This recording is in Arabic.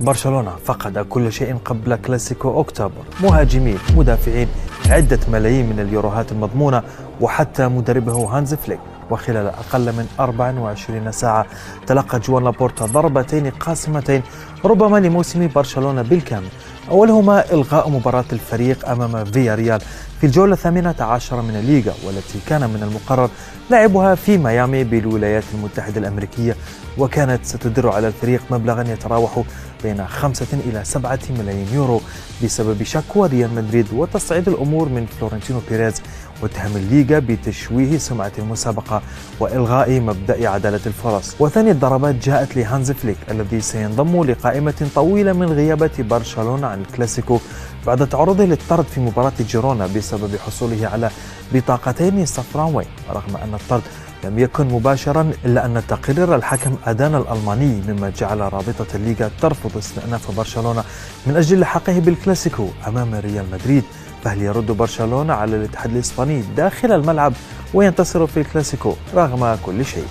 برشلونة فقد كل شيء قبل كلاسيكو أكتوبر، مهاجمين، مدافعين، عدة ملايين من اليوروهات المضمونة، وحتى مدربه هانز فليك. وخلال أقل من 24 ساعة تلقى جوان لابورتا ضربتين قاسمتين ربما لموسم برشلونة بالكامل، أولهما إلغاء مباراة الفريق أمام فياريال في الجولة 18 من الليغا، والتي كان من المقرر لعبها في ميامي بالولايات المتحدة الأمريكية، وكانت ستدر على الفريق مبلغا يتراوح بين 5 إلى 7 ملايين يورو بسبب شكوى ريال مدريد وتصعيد الأمور من فلورنتينو بيريز، واتهم الليغا بتشويه سمعة المسابقة وإلغاء مبدأ عدالة الفرص. وثاني الضربات جاءت لهانز فليك الذي سينضم لقائمة طويلة من غيابات برشلونة عن الكلاسيكو بعد تعرضه للطرد في مباراة جيرونا بسبب حصوله على بطاقتين صفراوين. رغم أن الطرد لم يكن مباشرا، إلا أن تقرير الحكم أدانا الألماني مما جعل رابطة الليغا ترفض استئناف برشلونة من أجل لحاقه بالكلاسيكو أمام ريال مدريد. فهل يرد برشلونة على الاتحاد الإسباني داخل الملعب وينتصر في الكلاسيكو رغم كل شيء؟